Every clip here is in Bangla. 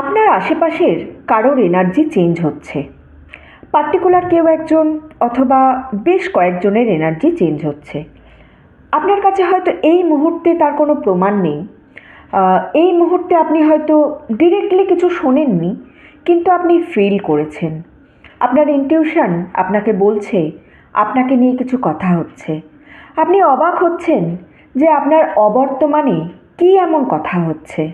আপনার আশেপাশের কারোর এনার্জি চেঞ্জ হচ্ছে, পার্টিকুলার কেউ একজন অথবা বেশ কয়েকজনের এনার্জি চেঞ্জ হচ্ছে। আপনার কাছে হয়তো এই মুহূর্তে তার কোনো প্রমাণ নেই, এই মুহূর্তে আপনি হয়তো ডিরেক্টলি কিছু শোনেননি, কিন্তু আপনি ফিল করেছেন। আপনার ইনটিউশন আপনাকে বলছে আপনাকে নিয়ে কিছু কথা হচ্ছে। আপনি অবাক হচ্ছেন যে আপনার অবর্তমানে কী এমন কথা হচ্ছে।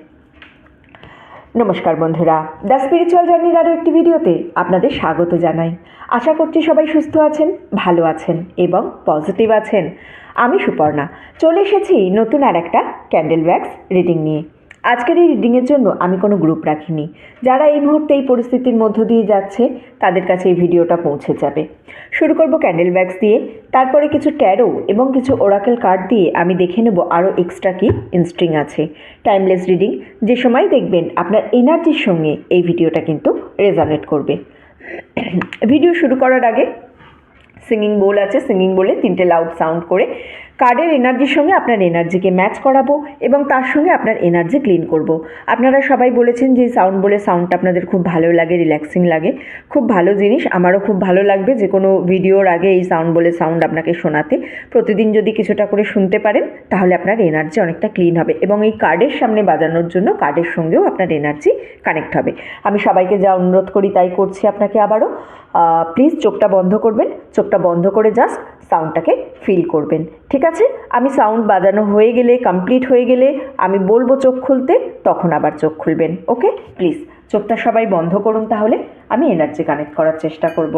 নমস্কার বন্ধুরা, দ্য স্পিরিচুয়াল জার্নির আরও একটি ভিডিওতে আপনাদের স্বাগত জানাই। আশা করছি সবাই সুস্থ আছেন, ভালো আছেন এবং পজিটিভ আছেন। আমি সুপর্ণা চলে এসেছি নতুন আর একটা ক্যান্ডেল ওয়্যাক্স রিডিং নিয়ে। আজকের এই রিডিংয়ের জন্য আমি কোনো গ্রুপ রাখিনি। যারা এই মুহূর্তে এই পরিস্থিতির মধ্য দিয়ে যাচ্ছে তাদের কাছে এই ভিডিওটা পৌঁছে যাবে। শুরু করব ক্যান্ডেল ওয়্যাক্স দিয়ে, তারপরে কিছু ট্যারো এবং কিছু ওরাকেল কার্ড দিয়ে আমি দেখে নেব আরও এক্সট্রা কি ইনস্ট্রিং আছে। টাইমলেস রিডিং, যে সময় দেখবেন আপনার এনার্জির সঙ্গে এই ভিডিওটা কিন্তু রেজনেট করবে। ভিডিও শুরু করার আগে সিঙ্গিং বোল আছে, সিঙ্গিং বোলে 3টে লাউড সাউন্ড করে কার্ডের এনার্জির সঙ্গে আপনার এনার্জিকে ম্যাচ করাবো এবং তার সঙ্গে আপনার এনার্জি ক্লিন করব। আপনারা সবাই বলেছেন যে সাউন্ড বলে সাউন্ডটা আপনাদের খুব ভালো লাগে, রিল্যাক্সিং লাগে। খুব ভালো জিনিস, আমারও খুব ভালো লাগবে যে কোনো ভিডিওর আগে এই সাউন্ড বলে সাউন্ড আপনাকে শোনাতে। প্রতিদিন যদি কিছুটা করে শুনতে পারেন তাহলে আপনার এনার্জি অনেকটা ক্লিন হবে এবং এই কার্ডের সামনে বাজানোর জন্য কার্ডের সঙ্গেও আপনার এনার্জি কানেক্ট হবে। আমি সবাইকে যা অনুরোধ করি তাই করছি আপনাকে আবারও। প্লিজ চোখটা বন্ধ করবেন, চোখটা বন্ধ করে জাস্ট সাউন্ডটাকে ফিল করবেন। ঠিক আছে, আমি সাউন্ড বাজানো হয়ে গেলে, কমপ্লিট হয়ে গেলে আমি বলবো চোখ খুলতে, তখন আবার চোখ খুলবেন। ওকে, প্লিজ চোখটা সবাই বন্ধ করুন, তাহলে আমি এনার্জি কানেক্ট করার চেষ্টা করব।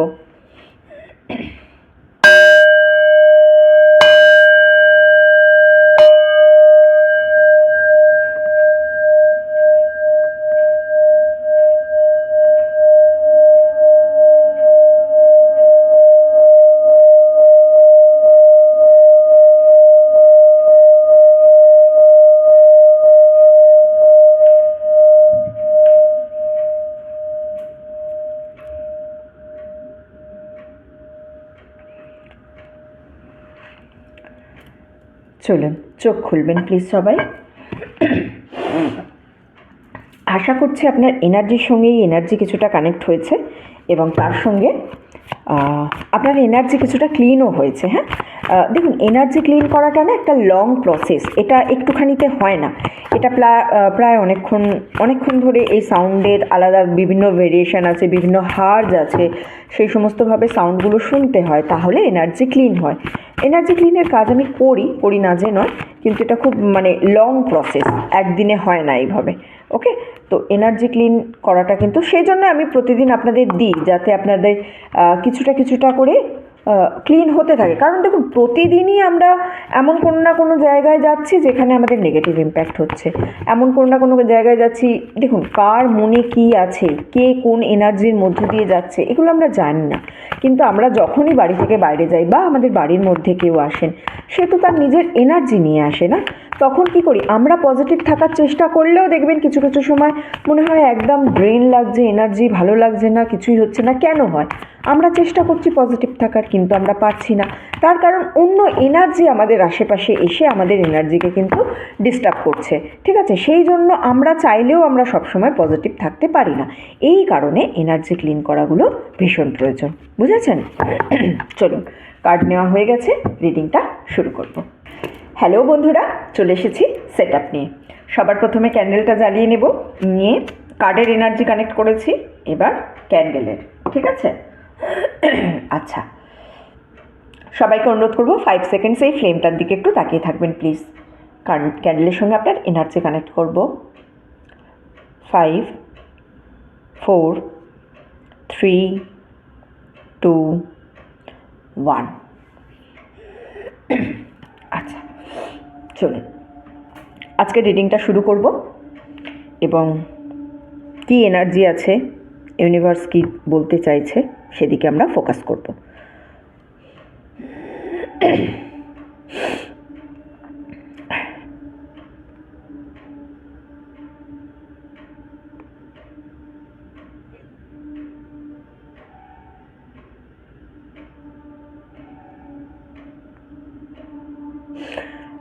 চলুন চোখ খুলবেন প্লিজ সবাই। আশা করছি আপনার এনার্জির সঙ্গে এই এনার্জি কিছুটা কানেক্ট হয়েছে এবং তার সঙ্গে আপনার এনার্জি কিছুটা ক্লিনও হয়েছে। হ্যাঁ, দেখুন, এনার্জি ক্লিন করাটা না একটা লং প্রসেস, এটা একটুখানিতে হয় না। এটা প্রায় অনেকক্ষণ ধরে এই সাউন্ডের আলাদা বিভিন্ন ভেরিয়েশন আছে, বিভিন্ন হার্জ আছে, সেই সমস্তভাবে সাউন্ডগুলো শুনতে হয়, তাহলে এনার্জি ক্লিন হয়। এনার্জি ক্লিনের কাজ আমি করি না যে নয়, কিন্তু এটা খুব লং প্রসেস, একদিনে হয় না এইভাবে। ওকে, তো এনার্জি ক্লিন করাটা কিন্তু সেই জন্য আমি প্রতিদিন আপনাদের দিই, যাতে আপনাদের কিছুটা করে ক্লিন হতে থাকে। কারণ দেখুন, প্রতিদিনই আমরা এমন কোনো না কোনো জায়গায় যাচ্ছি যেখানে আমাদের নেগেটিভ ইম্প্যাক্ট হচ্ছে, এমন কোনো না কোনো জায়গায় যাচ্ছি। দেখুন, কার মনে কী আছে, কে কোন এনার্জির মধ্য দিয়ে যাচ্ছে, এগুলো আমরা জানি না। কিন্তু আমরা যখনই বাড়ি থেকে বাইরে যাই বা আমাদের বাড়ির মধ্যে কেউ আসেন, সে তো তার নিজের এনার্জি নিয়ে আসে না। তখন কি করি আমরা, পজিটিভ থাকার চেষ্টা করলেও দেখবেন কিছু সময় মনে হয় একদম ড্রেন লাগছে, এনার্জি ভালো লাগছে না, কিছুই হচ্ছে না। কেন হয়? আমরা চেষ্টা করছি পজিটিভ থাকার, কিন্তু আমরা পারছি না। তার কারণ অন্য এনার্জি আমাদের আশেপাশে এসে আমাদের এনার্জিকে কিন্তু ডিস্টার্ব করছে। ঠিক আছে, সেই জন্য আমরা চাইলেও আমরা সবসময় পজিটিভ থাকতে পারি না। এই কারণে এনার্জি ক্লিন করাগুলো ভীষণ প্রয়োজন, বুঝেছেন? চলুন, কার্ড নেওয়া হয়ে গেছে, রিডিংটা শুরু করব। হ্যালো বন্ধুরা, চলে এসেছি সেট আপ নিয়ে। সবার প্রথমে ক্যান্ডেলটা জ্বালিয়ে নেব, নিয়ে কার্ডের এনার্জি কানেক্ট করেছি, এবার ক্যান্ডেলের। ঠিক আছে, আচ্ছা, সবাইকে অনুরোধ করবো 5 সেকেন্ডস এই ফ্লেমটার দিকে একটু তাকিয়ে থাকবেন প্লিজ, কারণ ক্যান্ডেলের সঙ্গে আপনার এনার্জি কানেক্ট করব। 5 4 3 2 1। আচ্ছা, চলুন আজকে রিডিংটা শুরু করব এবং কি এনার্জি আছে, ইউনিভার্স কি বলতে চাইছে, সেদিকে আমরা ফোকাস করব।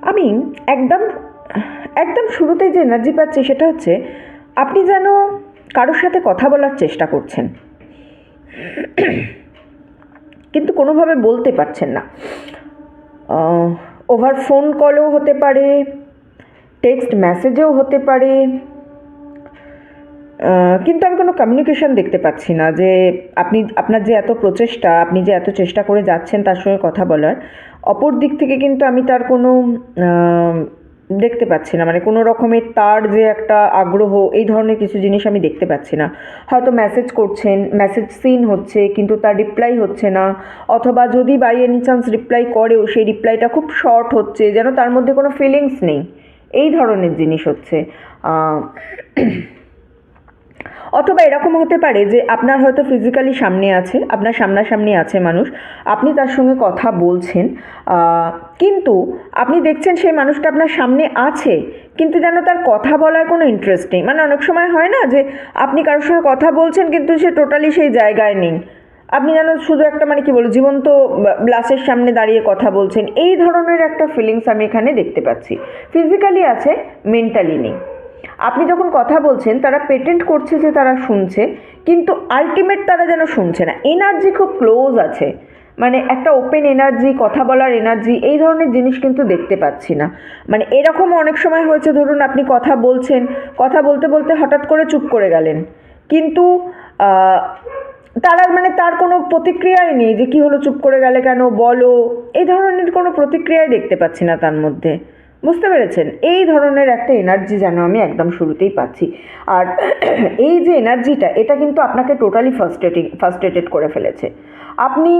আমি একদম শুরুতে যে এনার্জি পাচ্ছি সেটা হচ্ছে আপনি যেন কারোর সাথে কথা বলার চেষ্টা করছেন, কিন্তু কোনোভাবে বলতে পারছেন না। ওভার ফোন কলেও হতে পারে, টেক্সট মেসেজেও হতে পারে, কিন্তু আমি কোনো কমিউনিকেশন দেখতে পাচ্ছি না যে আপনার যে এত প্রচেষ্টা, আপনি যে এত চেষ্টা করে যাচ্ছেন তার সঙ্গে কথা বলার, অপর দিক থেকে কিন্তু আমি তার কোনো দেখতে পাচ্ছি না, মানে কোনো রকমের তার যে একটা আগ্রহ, এই ধরনের কিছু জিনিস আমি দেখতে পাচ্ছি না। হয়তো মেসেজ করছেন, মেসেজ সিন হচ্ছে কিন্তু তার রিপ্লাই হচ্ছে না, অথবা যদি বাই এনি চান্স রিপ্লাই করেও সেই রিপ্লাইটা খুব শর্ট হচ্ছে, যেন তার মধ্যে কোনো ফিলিংস নেই, এই ধরনের জিনিস হচ্ছে। অথবা এরকম হতে পারে যে আপনার হয়তো ফিজিক্যালি সামনে আছে, আপনার সামনাসামনি আছে মানুষ, আপনি তার সঙ্গে কথা বলছেন, কিন্তু আপনি দেখছেন সেই মানুষটা আপনার সামনে আছে কিন্তু যেন তার কথা বলার কোনো ইন্টারেস্ট নেই। মানে অনেক সময় হয় না যে আপনি কারোর সঙ্গে কথা বলছেন কিন্তু সে টোটালি সেই জায়গায় নেই, আপনি যেন শুধু একটা মানে কি বলবো জীবন্ত গ্লাসের সামনে দাঁড়িয়ে কথা বলছেন, এই ধরনের একটা ফিলিংস আমি এখানে দেখতে পাচ্ছি। ফিজিক্যালি আছে, মেন্টালি নেই। আপনি যখন কথা বলছেন তারা প্রেটেন্ড করছে যে তারা শুনছে, কিন্তু আলটিমেট তারা যেন শুনছে না। এনার্জি খুব ক্লোজ আছে, মানে একটা ওপেন এনার্জি, কথা বলার এনার্জি, এই ধরনের জিনিস কিন্তু দেখতে পাচ্ছি না। মানে এরকম অনেক সময় হয়েছে, ধরুন আপনি কথা বলছেন, কথা বলতে বলতে হঠাৎ করে চুপ করে গেলেন, কিন্তু তারা মানে তার কোনো প্রতিক্রিয়াই নেই যে কী হলো, চুপ করে গেলে কেন, বলো, এই ধরনের কোনো প্রতিক্রিয়াই দেখতে পাচ্ছি না তার মধ্যে। বুঝতে পেরেছেন? এই ধরনের একটা এনার্জি যেন আমি একদম শুরুতেই পাচ্ছি। আর এই যে এনার্জিটা, এটা কিন্তু আপনাকে টোটালি ফার্স্ট্রেটেড করে ফেলেছে। আপনি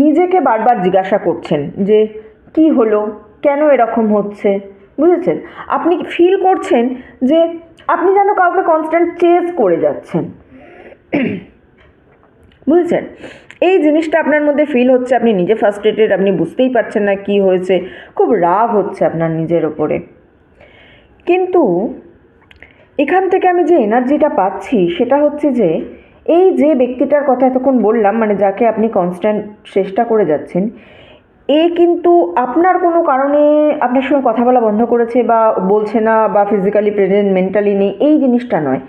নিজেকে বারবার জিজ্ঞাসা করছেন যে কি হলো, কেন এরকম হচ্ছে, বুঝেছেন? আপনি ফিল করছেন যে আপনি যেন কাউকে কনস্ট্যান্ট চেস করে যাচ্ছেন, বুঝেছেন? এই জিনিসটা আপনার মধ্যে ফিল হচ্ছে, আপনি নিজে ফার্স্ট্রেটেড, আপনি বুঝতেই পারছেন না কি হয়েছে, খুব রাগ হচ্ছে আপনার নিজের ওপরে। কিন্তু এখান থেকে আমি যে এনার্জিটা পাচ্ছি সেটা হচ্ছে যে এই যে ব্যক্তিটার কথা এতক্ষণ বললাম, মানে যাকে আপনি কনস্ট্যান্ট চেষ্টা করে যাচ্ছেন, এ কিন্তু আপনার কোনো কারণে আপনার সঙ্গে কথা বলা বন্ধ করেছে বা বলছে না, বা ফিজিক্যালি প্রেজেন্ট, মেন্টালি নেই, এই জিনিসটা নয়।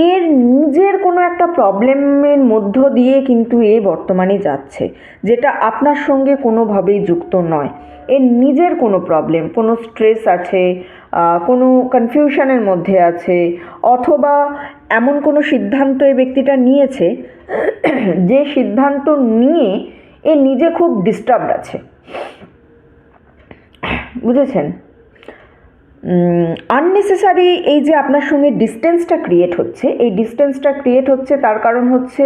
এর নিজের কোনো একটা প্রবলেমের মধ্য দিয়ে কিন্তু এ বর্তমানে যাচ্ছে, যেটা আপনার সঙ্গে কোনোভাবেই যুক্ত নয়। এর নিজের কোনো প্রবলেম, কোনো স্ট্রেস আছে, কোনো কনফিউশনের মধ্যে আছে, অথবা এমন কোনো সিদ্ধান্ত এই ব্যক্তিটা নিয়েছে যে সিদ্ধান্ত নিয়ে এ নিজে খুব ডিস্টার্বড আছে, বুঝেছেন? আননেসেসারি এই যে আপনার সঙ্গে ডিস্টেন্সটা ক্রিয়েট হচ্ছে, এই ডিস্টেন্সটা ক্রিয়েট হচ্ছে তার কারণ হচ্ছে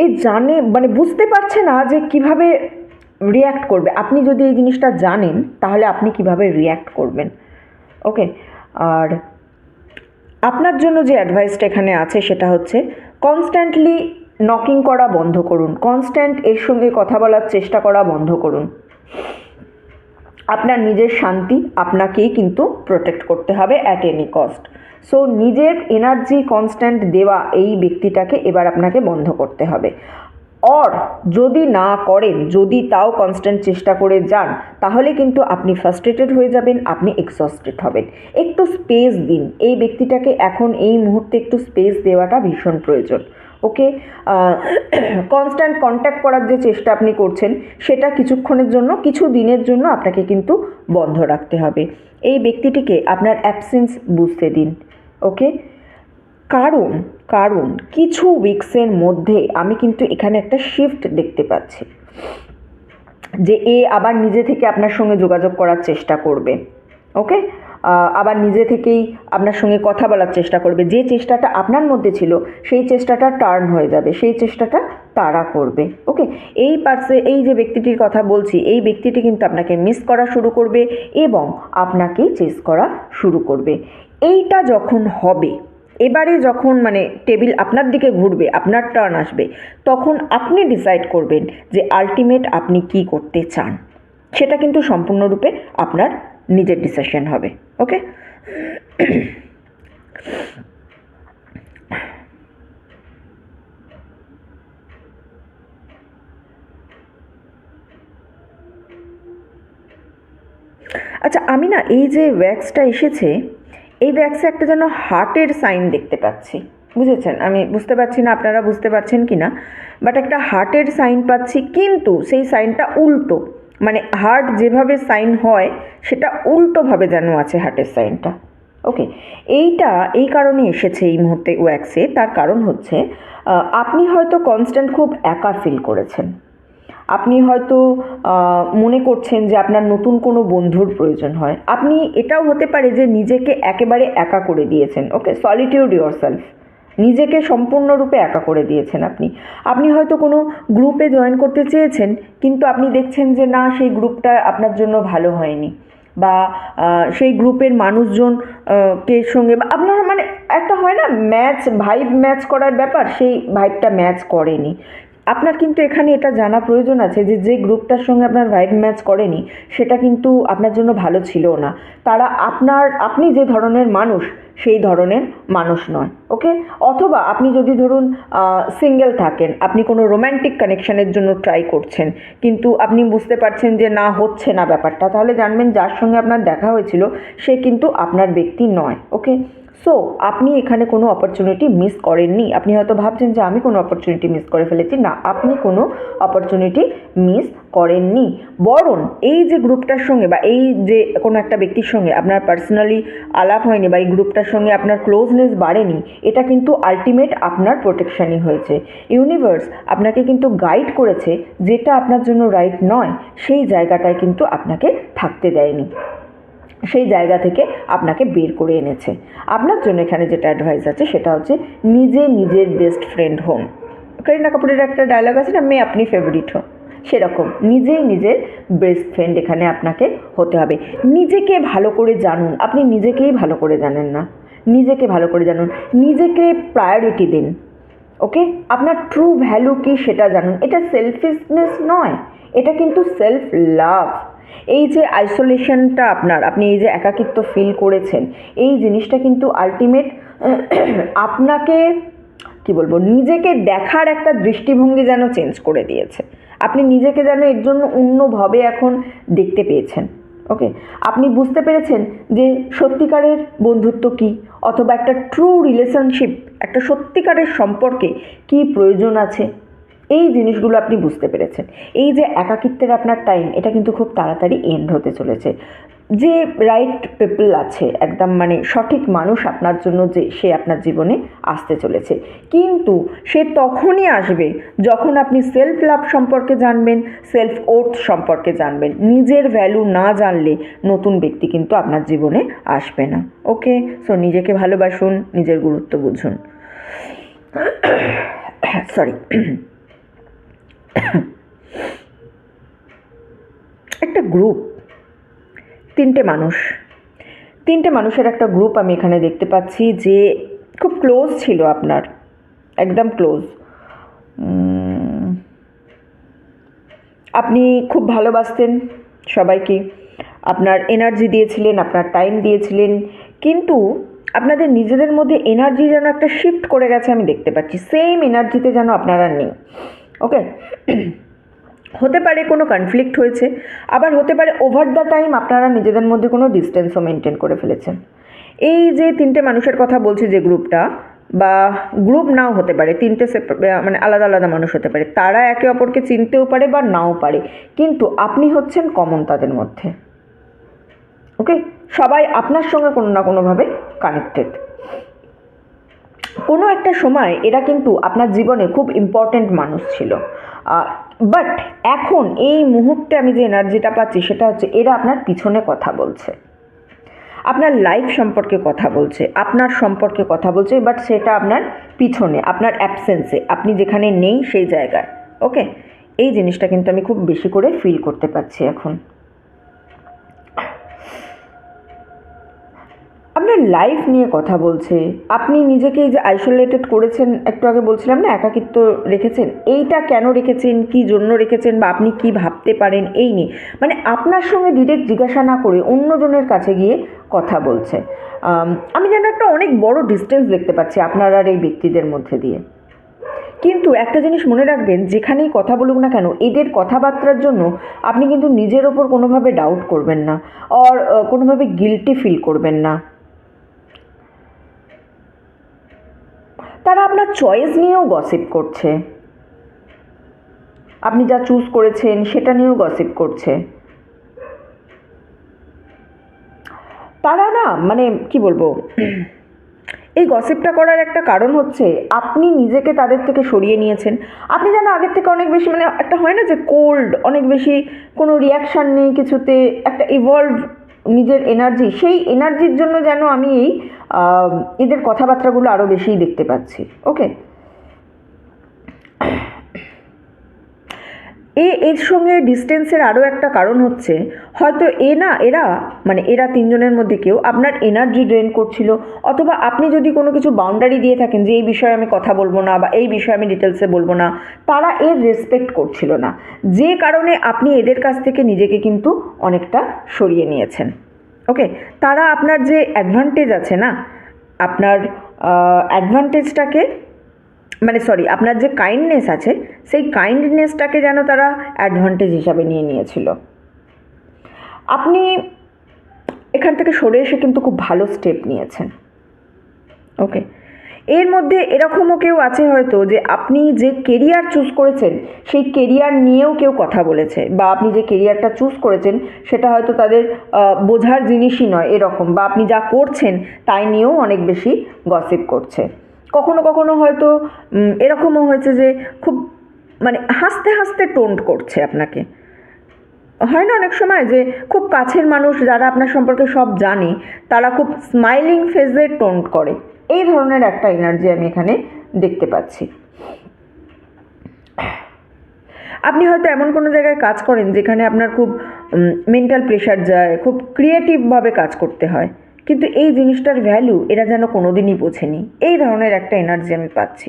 এই জানে, মানে বুঝতে পারছে না যে কিভাবে রিয়্যাক্ট করবে। আপনি যদি এই জিনিসটা জানেন তাহলে আপনি কিভাবে রিয়্যাক্ট করবেন, ওকে? আর আপনার জন্য যে অ্যাডভাইসটা এখানে আছে সেটা হচ্ছে কনস্ট্যান্টলি নকিং করা বন্ধ করুন, কনস্ট্যান্ট এর সঙ্গে কথা বলার চেষ্টা করা বন্ধ করুন। আপনার নিজের শান্তি আপনাকেই কিন্তু প্রোটেক্ট করতে হবে অ্যাট এনি কস্ট। সো নিজের এনার্জি কনস্ট্যান্ট দেওয়া এই ব্যক্তিটাকে এবার আপনাকে বন্ধ করতে হবে। অর যদি না করেন, যদি তাও কনস্ট্যান্ট চেষ্টা করে যান, তাহলে কিন্তু আপনি ফ্রাস্ট্রেটেড হয়ে যাবেন, আপনি এক্সস্টেড হবেন। একটু স্পেস দিন এই ব্যক্তিটাকে, এখন এই মুহূর্তে একটু স্পেস দেওয়াটা ভীষণ প্রয়োজন, ওকে? কনস্ট্যান্ট কন্ট্যাক্ট করার যে চেষ্টা আপনি করছেন সেটা কিছুক্ষণের জন্য, কিছু দিনের জন্য আপনাকে কিন্তু বন্ধ রাখতে হবে। এই ব্যক্তিটিকে আপনার অ্যাবসেন্স বুঝতে দিন, ওকে? কারণ কারণ কিছু উইকসের মধ্যে আমি কিন্তু এখানে একটা শিফট দেখতে পাচ্ছি যে এ আবার নিজে থেকে আপনার সঙ্গে যোগাযোগ করার চেষ্টা করবে, ওকে? আবার নিজে থেকেই আপনার সঙ্গে কথা বলার চেষ্টা করবে। যে চেষ্টাটা আপনার মধ্যে ছিল সেই চেষ্টাটা টার্ন হয়ে যাবে, সেই চেষ্টাটা তারা করবে, ওকে? এই যে ব্যক্তিটির কথা বলছি, এই ব্যক্তিটি কিন্তু আপনাকে মিস করা শুরু করবে এবং আপনাকেই চেস করা শুরু করবে। এইটা যখন হবে, এবারে যখন মানে টেবিল আপনার দিকে ঘুরবে, আপনার টার্ন আসবে, তখন আপনি ডিসাইড করবেন যে আলটিমেট আপনি কি করতে চান। সেটা কিন্তু সম্পূর্ণরূপে আপনার নিজের ডিসিশন হবে, ওকে? আচ্ছা, আমি না এই যে ওয়্যাক্সটা এসেছে, এই ওয়্যাক্সে একটা যেন হার্টের সাইন দেখতে পাচ্ছি, বুঝেছেন? আমি বুঝতে পারছি না আপনারা বুঝতে পারছেন কি না, বাট একটা হার্টের সাইন পাচ্ছি, কিন্তু সেই সাইনটা উল্টো, মানে হার্ট যেভাবে সাইন হয় সেটা উল্টোভাবে যেন আছে হার্টের সাইনটা। ওকে, এইটা এই কারণে এসেছে এই মুহূর্তে ওয়্যাক্সে। তার কারণ হচ্ছে আপনি হয়তো কনস্ট্যান্ট খুব একা ফিল করেছেন। আপনি হয়তো মনে করছেন যে আপনার নতুন কোনো বন্ধুর প্রয়োজন হয়। আপনি এটাও হতে পারে যে নিজেকে একেবারে একা করে দিয়েছেন। ওকে, সলিটিউড ইয়োরসেলফ, নিজেকে সম্পূর্ণরূপে একা করে দিয়েছেন আপনি। আপনি হয়তো কোনো গ্রুপে জয়েন করতে চেয়েছেন, কিন্তু আপনি দেখছেন যে না, সেই গ্রুপটা আপনার জন্য ভালো হয়নি, বা সেই গ্রুপের মানুষজন কে সঙ্গে বা আপনার মানে একটা হয় না ম্যাচ, ভাইব ম্যাচ করার ব্যাপার, সেই ভাইবটা ম্যাচ করেনি। আপনার কিন্তু এখানে এটা জানা প্রয়োজন আছে যে যে গ্রুপটার সঙ্গে আপনার ভাইব ম্যাচ করেনি সেটা কিন্তু আপনার জন্য ভালো ছিল না। তারা আপনি যে ধরনের মানুষ সেই ধরনের মানুষ নয়। ওকে, অথবা আপনি যদি ধরুন সিঙ্গেল থাকেন, আপনি কোনো রোম্যান্টিক কানেকশানের জন্য ট্রাই করছেন, কিন্তু আপনি বুঝতে পারছেন যে না, হচ্ছে না ব্যাপারটা, তাহলে জানবেন যার সঙ্গে আপনার দেখা হয়েছিল সে কিন্তু আপনার ব্যক্তি নয়। ওকে, সো আপনি এখানে কোনো অপরচুনিটি মিস করেননি। আপনি হয়তো ভাবছেন যে আমি কোনো অপরচুনিটি মিস করে ফেলেছি, না, আপনি কোনো অপরচুনিটি মিস করেননি। বরং এই যে গ্রুপটার সঙ্গে বা এই যে কোনো একটা ব্যক্তির সঙ্গে আপনার পার্সোনালি আলাপ হয়নি বা এই গ্রুপটার সঙ্গে আপনার ক্লোজনেস বাড়েনি, এটা কিন্তু আলটিমেট আপনার প্রোটেকশানই হয়েছে। ইউনিভার্স আপনাকে কিন্তু গাইড করেছে, যেটা আপনার জন্য রাইট নয় সেই জায়গাটায় কিন্তু আপনাকে থাকতে দেয়নি, সেই জায়গা থেকে আপনাকে বের করে এনেছে। আপনার জন্য এখানে যেটা অ্যাডভাইস আছে সেটা হচ্ছে নিজে নিজের বেস্ট ফ্রেন্ড হন। করিনা কাপুরের একটা ডায়লগ আছে না, মে আপনি ফেভারিট হো, সেরকম নিজেই নিজের বেস্ট ফ্রেন্ড এখানে আপনাকে হতে হবে। নিজেকে ভালো করে জানুন, আপনি নিজেকেই ভালো করে জানেন না, নিজেকে ভালো করে জানুন, নিজেকে প্রায়োরিটি দিন। ওকে, আপনার ট্রু ভ্যালু কী সেটা জানুন। এটা সেলফিশনেস নয়, এটা কিন্তু সেলফ লাভ। এই যে আইসোলেশনটা আপনি এই যে একাকিত্ব ফিল করেছেন, এই জিনিসটা কিন্তু আলটিমেট আপনাকে কি বলবো, নিজেকে দেখার একটা দৃষ্টিভঙ্গি যেন চেঞ্জ করে দিয়েছে। আপনি নিজেকে যেন এর জন্য অন্যভাবে এখন দেখতে পেয়েছেন। ওকে, আপনি বুঝতে পেরেছেন যে সত্যিকারের বন্ধুত্ব কী, অথবা একটা ট্রু রিলেশনশিপ, একটা সত্যিকারের সম্পর্কে কী প্রয়োজন আছে। এই জিনিসগুলো আপনি বুঝতে পেরেছেন। এই যে একাকিত্বের আপনার টাইম, এটা কিন্তু খুব তাড়াতাড়ি এন্ড হতে চলেছে। যে রাইট পিপল আছে, একদম মানে সঠিক মানুষ আপনার জন্য, যে সে আপনার জীবনে আসতে চলেছে, কিন্তু সে তখনই আসবে যখন আপনি সেলফ লাভ সম্পর্কে জানবেন, সেলফ ওর্থ সম্পর্কে জানবেন। নিজের ভ্যালু না জানলে নতুন ব্যক্তি কিন্তু আপনার জীবনে আসবে না। ওকে, সো নিজেকে ভালোবাসুন, নিজের গুরুত্ব বুঝুন। সরি, একটা গ্রুপ, তিনটে মানুষের একটা গ্রুপ আমি এখানে দেখতে পাচ্ছি, যে খুব ক্লোজ ছিল আপনার, একদম ক্লোজ। আপনি খুব ভালোবাসতেন সবাইকে, আপনার এনার্জি দিয়েছিলেন, আপনার টাইম দিয়েছিলেন, কিন্তু আপনাদের নিজেদের মধ্যে এনার্জি যেন একটা শিফট করে গেছে, আমি দেখতে পাচ্ছি। সেম এনার্জিতে যেন আপনারা নেই। ওকে, হতে পারে কোনো কনফ্লিক্ট হয়েছে, আবার হতে পারে ওভার দ্য টাইম আপনারা নিজেদের মধ্যে কোনো ডিস্টেন্সও মেনটেন করে ফেলেছেন। এই যে তিনটে মানুষের কথা বলছি, যে গ্রুপটা, বা গ্রুপ নাও হতে পারে, তিনটে মানে আলাদা আলাদা মানুষ হতে পারে, তারা একে অপরকে চিনতেও পারে বা নাও পারে, কিন্তু আপনি হচ্ছেন কমন তাদের মধ্যে। ওকে, সবাই আপনার সঙ্গে কোনো না কোনোভাবে কানেক্টেড। কোনো একটা সময় এরা কিন্তু আপনার জীবনে খুব ইম্পর্ট্যান্ট মানুষ ছিল, বাট এখন এই মুহূর্তে আমি যে এনার্জিটা পাচ্ছি সেটা হচ্ছে এরা আপনার পিছনে কথা বলছে, আপনার লাইফ সম্পর্কে কথা বলছে, আপনার সম্পর্কে কথা বলছে, বাট সেটা আপনার পিছনে, আপনার অ্যাবসেন্সে, আপনি যেখানে নেই সেই জায়গায়। ওকে, এই জিনিসটা কিন্তু আমি খুব বেশি করে ফিল করতে পারছি এখন। আপনার লাইফ নিয়ে কথা বলছে, আপনি নিজেকে যে আইসোলেটেড করেছেন, একটু আগে বলছিলাম না, একাকিত্ব রেখেছেন, এইটা কেন রেখেছেন, কী জন্য রেখেছেন, বা আপনি কি ভাবতে পারেন এই নিয়ে, মানে আপনার সঙ্গে ডিরেক্ট জিজ্ঞাসা না করে অন্যজনের কাছে গিয়ে কথা বলছে। আমি যেন একটা অনেক বড় ডিস্টেন্স দেখতে পাচ্ছি আপনার আর এই ব্যক্তিদের মধ্যে দিয়ে। কিন্তু একটা জিনিস মনে রাখবেন, যেখানেই কথা বলুক না কেন, এদের কথাবার্তার জন্য আপনি কিন্তু নিজের ওপর কোনোভাবে ডাউট করবেন না, আর কোনোভাবে গিল্টি ফিল করবেন না। তারা আপনার চয়েস নিয়েও গসিপ করছে, আপনি যা চুজ করেছেন সেটা নিয়েও গসিপ করছে। তারা না মানে কি বলবো, এই গসিপটা করার একটা কারণ হচ্ছে আপনি নিজেকে তাদের থেকে সরিয়ে নিয়েছেন। আপনি যেন আগের থেকে অনেক বেশি মানে একটা হয় না যে কোল্ড, অনেক বেশি কোনো রিয়াকশান নেই কিছুতে, একটা ইভলভ নিজের এনার্জি, সেই এনার্জির জন্য যেন আমি এই এদের কথাবার্তাগুলো আরও বেশিই দেখতে পাচ্ছি। ওকে, এর সঙ্গে ডিস্টেন্সের আরও একটা কারণ হচ্ছে হয়তো এরা তিনজনের মধ্যে কেউ আপনার এনার্জি ড্রেন করছিল, অথবা আপনি যদি কোনো কিছু বাউন্ডারি দিয়ে থাকেন যে এই বিষয়ে আমি কথা বলবো না বা এই বিষয়ে আমি ডিটেলসে বলবো না, তারা এর রেসপেক্ট করছিল না, যে কারণে আপনি এদের কাছ থেকে নিজেকে কিন্তু অনেকটা সরিয়ে নিয়েছেন। ওকে, তারা আপনার যে অ্যাডভান্টেজ আছে না, আপনার অ্যাডভান্টেজটাকে আপনার যে কাইন্ডনেস আছে সেই কাইন্ডনেসটাকে যেন তারা অ্যাডভান্টেজ হিসাবে নিয়ে নিয়েছিল। আপনি এখান থেকে সরে এসে কিন্তু খুব ভালো স্টেপ নিয়েছেন। ওকে, এর মধ্যে এরকমও কেউ আছে হয়তো যে আপনি যে কেরিয়ার চুজ করেছেন সেই কেরিয়ার নিয়েও কেউ কথা বলেছে, বা আপনি যে কেরিয়ারটা চুজ করেছেন সেটা হয়তো তাদের বোঝার জিনিসই নয় এরকম, বা আপনি যা করছেন তাই নিয়েও অনেক বেশি গসিপ করছে। কখনো কখনো হয়তো এরকমও হয়েছে যে খুব হাসতে হাসতে টোন্ট করছে আপনাকে। হয় না অনেক সময় যে খুব কাছের মানুষ যারা আপনার সম্পর্কে সব জানে তারা খুব স্মাইলিং ফেসে টোন্ট করে, এই ধরনের একটা এনার্জি আমি এখানে দেখতে পাচ্ছি। আপনি হয়তো এমন কোনো জায়গায় কাজ করেন যেখানে আপনার খুব মেন্টাল প্রেশার যায়, খুব ক্রিয়েটিভভাবে কাজ করতে হয়, কিন্তু এই জিনিসটার ভ্যালু এরা যেন কোনোদিনই বোঝেনি, এই ধরনের একটা এনার্জি আমি পাচ্ছি।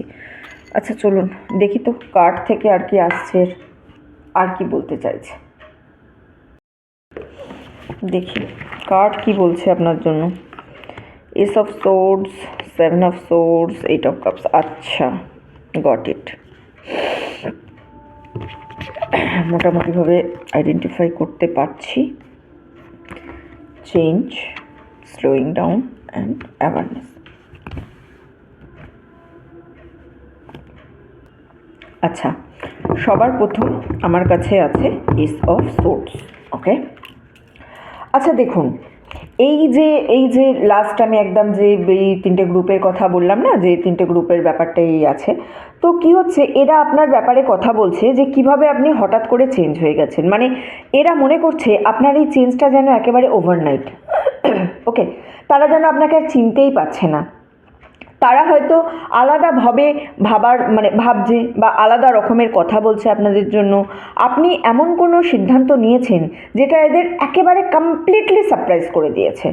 আচ্ছা চলুন দেখি তো কার্ড থেকে আর কি আসছে, আর কি বলতে চাইছে দেখি কার্ড কি বলছে আপনার জন্য। S of swords, 7 of swords, 8 of cups. আচ্ছা, গট ইট। মোটামুটিভাবে আইডেন্টিফাই করতে পারছি। Change, slowing down and awareness. আচ্ছা, সবার প্রথম আমার কাছে আছে এস অফ সোর্ডস। ওকে, আচ্ছা দেখুন, এই যে লাস্ট আমি একদম যে এই 3টে গ্রুপের কথা বললাম না, যে 3টে গ্রুপের ব্যাপারটা এই আছে, তো কি হচ্ছে এরা আপনার ব্যাপারে কথা বলছে যে কিভাবে আপনি হঠাৎ করে চেঞ্জ হয়ে গেছেন, এরা মনে করছে আপনার এই চেঞ্জটা যেন একেবারে ওভারনাইট। ওকে, তারা যেন আপনাকে আর চিনতেই পারছে না, তারা হয়তো আলাদাভাবে ভাবছে বা আলাদা রকমের কথা বলছে আপনাদের জন্য। আপনি এমন কোনো সিদ্ধান্ত নিয়েছেন যেটা এদের একেবারে কমপ্লিটলি সারপ্রাইজ করে দিয়েছে।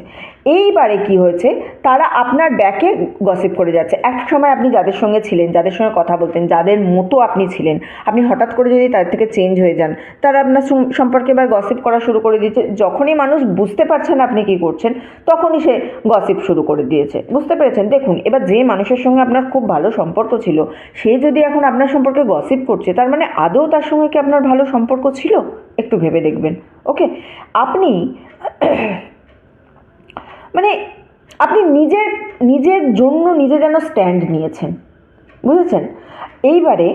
এইবারে কি হয়েছে, তারা আপনার ব্যাকে গসিপ করে যাচ্ছে। এক সময় আপনি যাদের সঙ্গে ছিলেন, যাদের সঙ্গে কথা বলতেন, যাদের মতো আপনি ছিলেন, আপনি হঠাৎ করে যদি তাদের থেকে চেঞ্জ হয়ে যান, তারা আপনার সম্পর্কে এবার গসিপ করা শুরু করে দিয়েছে। যখনই মানুষ বুঝতে পারছে না আপনি কী করছেন, তখনই সে গসিপ শুরু করে দিয়েছে। বুঝতে পেরেছেন? দেখুন, এবার যে মানুষের সঙ্গে আপনার খুব ভালো সম্পর্ক ছিল, সে যদি এখন আপনার সম্পর্কে গসিপ করছে, তার মানে আদৌ তার সঙ্গে কি আপনার ভালো সম্পর্ক ছিল? একটু ভেবে দেখবেন। ওকে, আপনি আপনি নিজের জন্য নিজে যেন স্ট্যান্ড নিয়েছেন, বুঝেছেন? এইবারে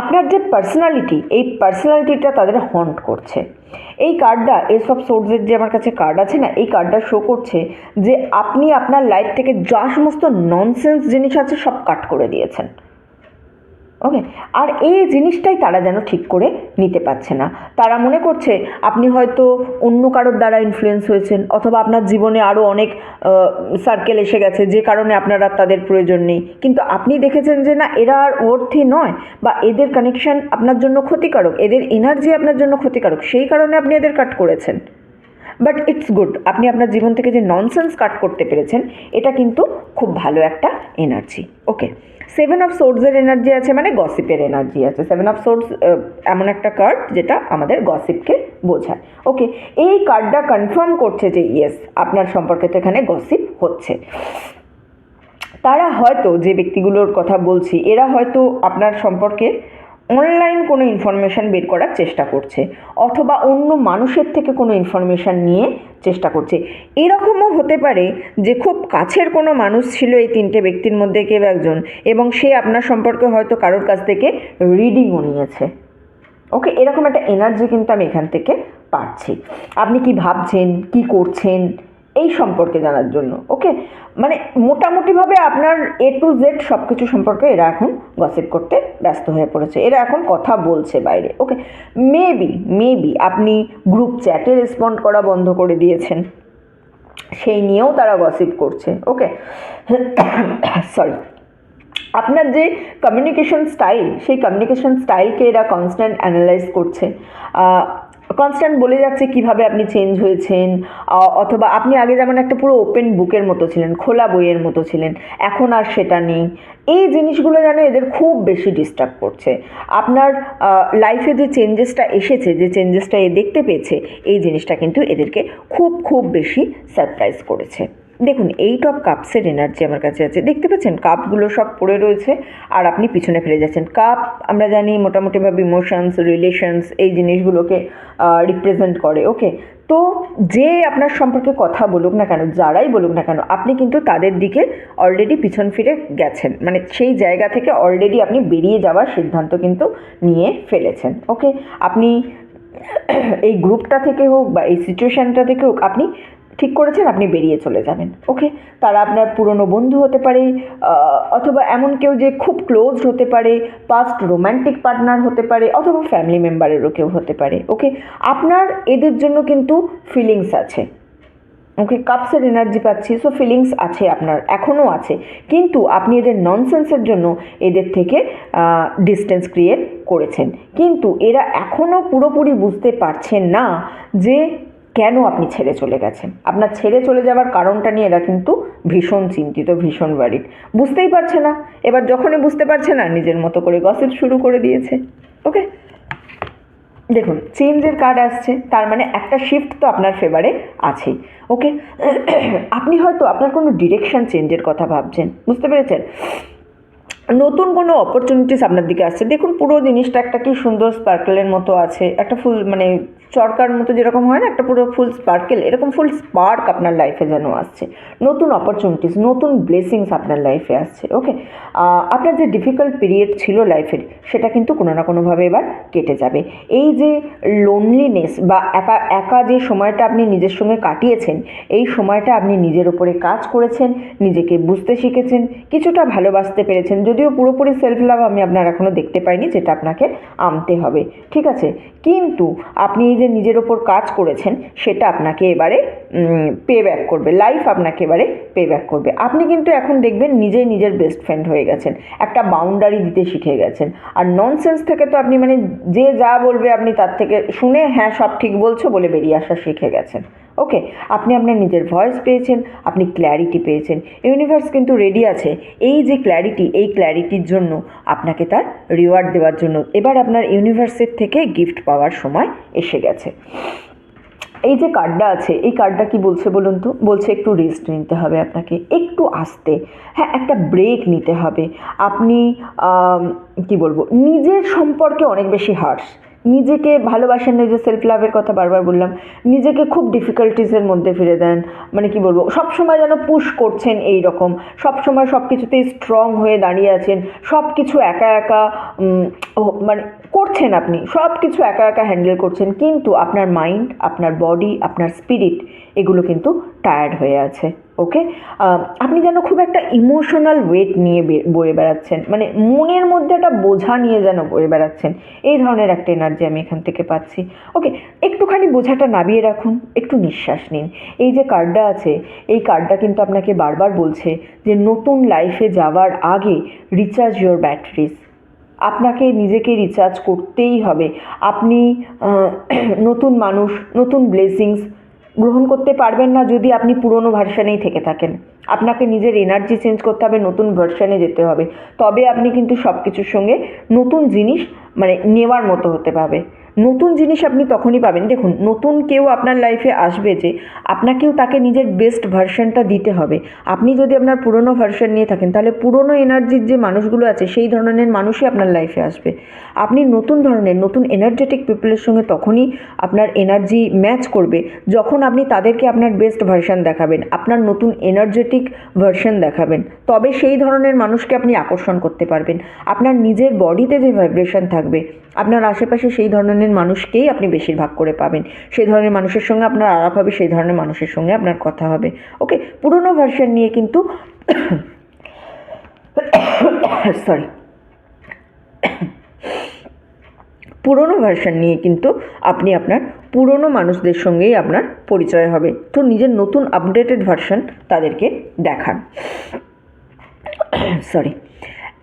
আপনার যে পার্সোনালিটি, এই পার্সোনালিটিটা তাদের হন্ট করছে। এই কার্ডটা, এস অফ সোর্ডসের যে আমার কাছে কার্ড আছে না, এই কার্ডটা শো করছে যে আপনি আপনার লাইফ থেকে যা সমস্ত ননসেন্স জিনিস আছে সব কাট করে দিয়েছেন। ওকে, আর এই জিনিসটাই তারা যেন ঠিক করে নিতে পারছে না। তারা মনে করছে আপনি হয়তো অন্য কারোর দ্বারা ইনফ্লুয়েন্স হয়েছেন, অথবা আপনার জীবনে আরও অনেক সার্কেল এসে গেছে যে কারণে আপনার আর তাদের প্রয়োজন নেই, কিন্তু আপনি দেখেছেন যে না, এরা আর ওর্থই নয়, বা এদের কানেকশন আপনার জন্য ক্ষতিকারক, এদের এনার্জি আপনার জন্য ক্ষতিকারক, সেই কারণে আপনি এদের কাট করেছেন। বাট ইটস গুড, আপনি আপনার জীবন থেকে যে ননসেন্স কাট করতে পেরেছেন, এটা কিন্তু খুব ভালো একটা এনার্জি। ওকে, 7 অফ সোর্ডসের এনার্জি আছে, মানে গসিপের এনার্জি আছে। 7 অফ সোর্ডস এমন একটা কার্ড যেটা আমাদের গসিপকে বোঝায়। ওকে, এই কার্ডটা কনফার্ম করছে যে ইয়েস, আপনার সম্পর্কে তো এখানে গসিপ হচ্ছে। তারা হয়তো, যে ব্যক্তিগুলোর কথা বলছি, এরা হয়তো আপনার সম্পর্কে অনলাইন কোনো ইনফরমেশান বের করার চেষ্টা করছে, অথবা অন্য মানুষের থেকে কোনো ইনফরমেশান নিয়ে চেষ্টা করছে। এরকমও হতে পারে যে খুব কাছের কোনো মানুষ ছিল এই তিনটে ব্যক্তির মধ্যে কেউ একজন, এবং সে আপনার সম্পর্কে হয়তো কারোর কাছ থেকে রিডিংও নিয়েছে। ওকে, এরকম একটা এনার্জি কিন্তু আমি এখান থেকে পাচ্ছি। আপনি কি ভাবছেন, কি করছেন, এই সম্পর্কে জানার জন্য। ওকে, মানে মোটামুটিভাবে আপনার A to Z সব কিছু সম্পর্কে এরা এখন গসিপ করতে ব্যস্ত হয়ে পড়েছে, এরা এখন কথা বলছে বাইরে। ওকে, মেবি আপনি গ্রুপ চ্যাটে রেসপন্ড করা বন্ধ করে দিয়েছেন, সেই নিয়েও তারা গসিপ করছে। ওকে, সরি, আপনার যে কমিউনিকেশন স্টাইল, সেই কমিউনিকেশন স্টাইলকে এরা কনস্ট্যান্ট অ্যানালাইজ করছে, কনস্ট্যান্ট বলে যাচ্ছে কিভাবে আপনি চেঞ্জ হয়েছেন, অথবা আপনি আগে যেমন একটা পুরো ওপেন বুকের মতো ছিলেন, খোলা বইয়ের মতো ছিলেন, এখন আর সেটা নেই। এই জিনিসগুলো যেন এদের খুব বেশি ডিস্টার্ব করছে। আপনার লাইফে যে চেঞ্জেসটা এসেছে, যে চেঞ্জেসটা এ দেখতে পেয়েছে, এই জিনিসটা কিন্তু এদেরকে খুব বেশি সারপ্রাইজ করেছে। দেখুন, 8 of Cups এনার্জি আমার কাছে আছে, দেখতে পাচ্ছেন কাপগুলো সব পড়ে রয়েছে আর আপনি পিছনে ফেলে যাচ্ছেন। কাপ আমরা জানি মোটামুটিভাবে ইমোশনস, রিলেশনস, এই জিনিসগুলোকে রিপ্রেজেন্ট করে। ওকে, তো যে আপনার সম্পর্কে কথা বলুক না কেন, যারাই বলুক না কেন, আপনি কিন্তু তাদের দিকে অলরেডি পিছন ফিরে গেছেন, মানে সেই জায়গা থেকে অলরেডি আপনি বেরিয়ে যাওয়ার সিদ্ধান্ত কিন্তু নিয়ে ফেলেছেন। ওকে, আপনি এই গ্রুপটা থেকে হোক বা এই সিচুয়েশানটা থেকে হোক, আপনি ঠিক করেছেন আপনি বেরিয়ে চলে যাবেন। ওকে, তারা আপনার পুরনো বন্ধু হতে পারে, অথবা এমন কেউ যে খুব ক্লোজ হতে পারে, পাস্ট রোম্যান্টিক পার্টনার হতে পারে, অথবা ফ্যামিলি মেম্বারেরও কেউ হতে পারে। ওকে, আপনার এদের জন্য কিন্তু ফিলিংস আছে। ওকে, কাপসের এনার্জি পাচ্ছি, সো ফিলিংস আছে আপনার, এখনও আছে, কিন্তু আপনি এদের ননসেন্সের জন্য এদের থেকে ডিস্টেন্স ক্রিয়েট করেছেন। কিন্তু এরা এখনও পুরোপুরি বুঝতে পারছেন না যে কেন আপনি ছেড়ে চলে গেছেন। আপনার ছেড়ে চলে যাওয়ার কারণটা নিয়ে এরা কিন্তু ভীষণ চিন্তিত, ভীষণ ওয়ারিড, বুঝতেই পারছে না। এবার যখনই বুঝতে পারছে না, নিজের মতো করে গসিপ শুরু করে দিয়েছে। ওকে, দেখুন চেঞ্জের কার্ড আসছে, তার মানে একটা শিফট তো আপনার ফেভারে আছেই। ওকে, আপনি হয়তো আপনার কোনো ডিরেকশন চেঞ্জের কথা ভাবছেন, বুঝতে পেরেছেন, নতুন কোনো অপরচুনিটিস আপনার দিকে আসছে। দেখুন পুরো জিনিসটা একটা কি সুন্দর স্পার্কেলের মতো আছে, একটা ফুল মানে চরকার মতো যেরকম হয় না, একটা পুরো ফুল স্পার্কেল, এরকম ফুল স্পার্ক আপনার লাইফে যেন আসছে। নতুন অপরচুনিটিস, নতুন ব্লেসিংস আপনার লাইফে আসছে। ওকে, আপনার যে ডিফিকাল্ট পিরিয়ড ছিল লাইফের, সেটা কিন্তু কোনো না কোনোভাবে এবার কেটে যাবে। এই যে লোনলিনেস বা একা একা যে সময়টা আপনি নিজের সঙ্গে কাটিয়েছেন, এই সময়টা আপনি নিজের ওপরে কাজ করেছেন, নিজেকে বুঝতে শিখেছেন, কিছুটা ভালোবাসতে পেরেছেন। যদিও পুরোপুরি সেলফ লাভ আমি আপনার এখনও দেখতে পাইনি, যেটা আপনাকে আনতে হবে, ঠিক আছে, কিন্তু আপনি এই যে নিজের ওপর কাজ করেছেন, সেটা আপনাকে এবারে পে ব্যাক করবে, লাইফ আপনাকে এবারে পে ব্যাক করবে। আপনি কিন্তু এখন দেখবেন নিজেই নিজের বেস্ট ফ্রেন্ড হয়ে গেছেন, একটা বাউন্ডারি দিতে শিখে গেছেন। আর ননসেন্স থেকে তো আপনি মানে যে যা বলবে আপনি তার থেকে শুনে হ্যাঁ সব ঠিক বলছো বলে বেরিয়ে আসা শিখে গেছেন। ওকে, আপনি আপনার নিজের ভয়েস পেয়েছেন, আপনি ক্ল্যারিটি পেয়েছেন। ইউনিভার্স কিন্তু রেডি আছে এই যে ক্ল্যারিটি, এই ক্ল্যারিটির জন্য আপনাকে তার রিওয়ার্ড দেওয়ার জন্য। এবার আপনার ইউনিভার্সের থেকে গিফট পাওয়ার সময় এসে গেছে। এই যে কার্ডটা আছে, এই কার্ডটা কি বলছে বলুন তো? বলছে একটু রেস্ট নিতে হবে আপনাকে, একটু আস্তে, হ্যাঁ একটা ব্রেক নিতে হবে। আপনি কি বলবো, নিজের সম্পর্কে অনেক বেশি হার্শ, নিজেকে ভালোবাসেন না, যে সেলফ লাভের কথা বারবার বললাম, নিজেকে খুব ডিফিকাল্টিসের মধ্যে ফিরে দেন, মানে কি বলবো, সবসময় যেন পুশ করছেন, এই রকম সবসময় সব কিছুতেই স্ট্রং হয়ে দাঁড়িয়ে আছেন, সব কিছু একা একা মানে করছেন, আপনি সব কিছু একা একা হ্যান্ডেল করছেন, কিন্তু আপনার মাইন্ড, আপনার বডি, আপনার স্পিরিট, এগুলো কিন্তু টায়ার্ড হয়ে আছে। ওকে, আপনি যেন খুব একটা ইমোশনাল ওয়েট নিয়ে বয়ে বেড়াচ্ছেন, মানে মনের মধ্যে একটা বোঝা নিয়ে যেন বয়ে বেড়াচ্ছেন, এই ধরনের একটা এনার্জি আমি এখান থেকে পাচ্ছি। ওকে, একটুখানি বোঝাটা নামিয়ে রাখুন, একটু নিঃশ্বাস নিন। এই যে কার্ডটা আছে, এই কার্ডটা কিন্তু আপনাকে বারবার বলছে যে নতুন লাইফে যাওয়ার আগে রিচার্জ ইয়োর ব্যাটারিজ, আপনাকে নিজেকে রিচার্জ করতেই হবে। আপনি নতুন মানুষ, নতুন ব্লেসিংস গ্রহণ করতে পারবেন না যদি আপনি পুরনো ভার্সানেই থেকে থাকেন। আপনাকে নিজের এনার্জি চেঞ্জ করতে হবে, নতুন ভার্সানে যেতে হবে, তবে আপনি কিন্তু সব কিছুর সঙ্গে নতুন জিনিস মানে নেওয়ার মতো হতে পারবে। নতুন জিনিস আপনি তখনই পাবেন। দেখুন, নতুন কেউ আপনার লাইফে আসবে যে আপনাকেও তাকে নিজের বেস্ট ভার্সনটা দিতে হবে। আপনি যদি আপনার পুরনো ভার্সন নিয়ে থাকেন তাহলে পুরনো এনার্জির যে মানুষগুলো আছে সেই ধরনের মানুষই আপনার লাইফে আসবে। আপনি নতুন ধরনের নতুন এনার্জেটিক পিপলের সঙ্গে তখনই আপনার এনার্জি ম্যাচ করবে যখন আপনি তাদেরকে আপনার বেস্ট ভার্সন দেখাবেন, আপনার নতুন এনার্জেটিক ভার্সন দেখাবেন। তবে সেই ধরনের মানুষকে আপনি আকর্ষণ করতে পারবেন। আপনার নিজের বডিতে যে ভাইব্রেশন থাকবে, আপনার আশেপাশে সেই ধরনের মানুষকেই আপনি বেশিরভাগ করে পাবেন। সেই ধরনের মানুষের সঙ্গে আপনার আলাপ হবে, সেই ধরনের মানুষের সঙ্গে আপনার কথা হবে। ওকে, পুরনো ভার্সন নিয়ে কিন্তু সরি পুরনো ভার্সন নিয়ে কিন্তু আপনি আপনার পুরনো মানুষদের সঙ্গেই আপনার পরিচয় হবে। তো নিজের নতুন আপডেটেড ভার্সন তাদেরকে দেখান। সরি,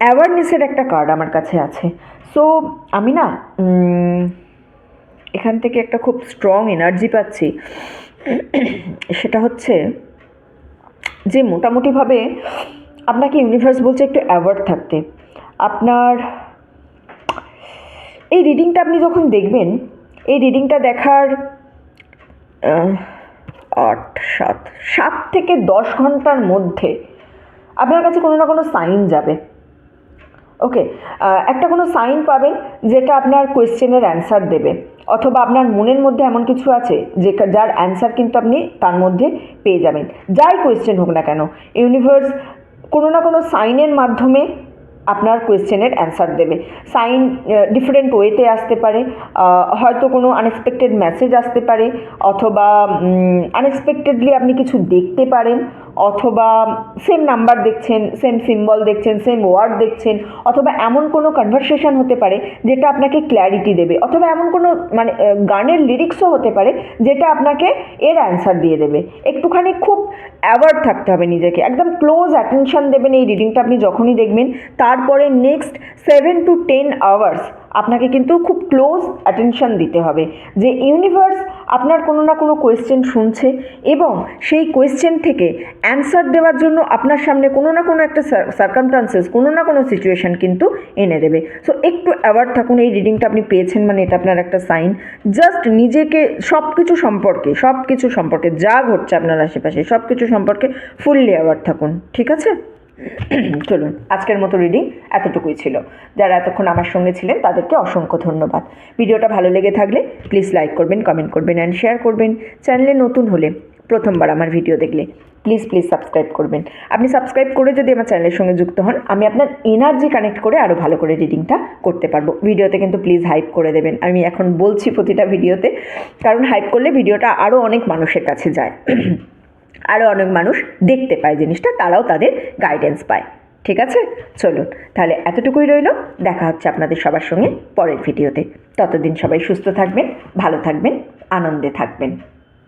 অ্যাওয়ারনেসের একটা কার্ড আমার কাছে আছে। সো আমি না এখান থেকে একটা খুব স্ট্রং এনার্জি পাচ্ছি। সেটা হচ্ছে যে মোটামুটিভাবে আপনাকে ইউনিভার্স বলছে একটু অ্যাওয়ার্ড থাকতে। আপনার এই রিডিংটা আপনি যখন দেখবেন, এই রিডিংটা দেখার 7 থেকে 10 ঘন্টার মধ্যে আপনার কাছে কোনো না কোনো সাইন যাবে। ওকে, একটা কোনো সাইন পাবেন যেটা আপনার কোয়েশ্চেনের অ্যান্সার দেবে, অথবা আপনার মনের মধ্যে এমন কিছু আছে যে যার অ্যান্সার কিন্তু আপনি তার মধ্যে পেয়ে যাবেন। যাই কোয়েশ্চেন হোক না কেন, ইউনিভার্স কোনো না কোনো সাইনের মাধ্যমে আপনার কোয়েশ্চেনের অ্যান্সার দেবে। সাইন ডিফারেন্ট ওয়েতে আসতে পারে, হয়তো কোনো আনএক্সপেক্টেড মেসেজ আসতে পারে, অথবা আনএক্সপেক্টেডলি আপনি কিছু দেখতে পারেন, অথবা সেম নাম্বার দেখছেন, সেম সিম্বল দেখছেন, সেম ওয়ার্ড দেখছেন, অথবা এমন কোনো কনভারসেশন হতে পারে যেটা আপনাকে ক্ল্যারিটি দেবে, অথবা এমন কোনো মানে গানের লিরিক্সও হতে পারে যেটা আপনাকে এর অ্যান্সার দিয়ে দেবে। একটুখানি খুব অ্যাওয়ার্ড থাকতে হবে নিজেকে, একদম ক্লোজ অ্যাটেনশন দেবেন এই রিডিংটা আপনি যখনই দেখবেন। তারপরে নেক্সট 7 to 10 আওয়ার্স আপনাকে কিন্তু খুব ক্লোজ অ্যাটেনশন দিতে হবে যে ইউনিভার্স আপনার কোনো না কোনো কোয়েশ্চেন শুনছে এবং সেই কোয়েশ্চেন থেকে অ্যান্সার দেওয়ার জন্য আপনার সামনে কোনো না কোনো একটা সার্কামস্টান্সেস, কোনো না কোনো সিচুয়েশান কিন্তু এনে দেবে। সো একটু অ্যাওয়ার্ড থাকুন। এই রিডিংটা আপনি পেয়েছেন মানে এটা আপনার একটা সাইন। জাস্ট নিজেকে সব কিছু সম্পর্কে যা ঘটছে আপনার আশেপাশে সব কিছু সম্পর্কে ফুললি অ্যাওয়ার্ড থাকুন, ঠিক আছে? চলুন, আজকের মতো রিডিং এতটুকুই ছিল। যারা এতক্ষণ আমার সঙ্গে ছিলেন তাদেরকে অসংখ্য ধন্যবাদ। ভিডিওটা ভালো লেগে থাকলে প্লিজ লাইক করবেন, কমেন্ট করবেন অ্যান্ড শেয়ার করবেন। চ্যানেলে নতুন হলে, প্রথমবার আমার ভিডিও দেখলে প্লিজ সাবস্ক্রাইব করবেন। আপনি সাবস্ক্রাইব করে যদি আমার চ্যানেলের সঙ্গে যুক্ত হন, আমি আপনার এনার্জি কানেক্ট করে আরও ভালো করে রিডিংটা করতে পারবো। ভিডিওতে কিন্তু প্লিজ হাইপ করে দেবেন। আমি এখন বলছি প্রতিটা ভিডিওতে, কারণ হাইপ করলে ভিডিওটা আরও অনেক মানুষের কাছে যায়, আরও অনেক মানুষ দেখতে পায় জিনিসটা, তারাও তাদের গাইডেন্স পায়। ঠিক আছে, চলুন তাহলে এতটুকুই রইল। দেখা হচ্ছে আপনাদের সবার সঙ্গে পরের ভিডিওতে। ততদিন সবাই সুস্থ থাকবেন, ভালো থাকবেন, আনন্দে থাকবেন।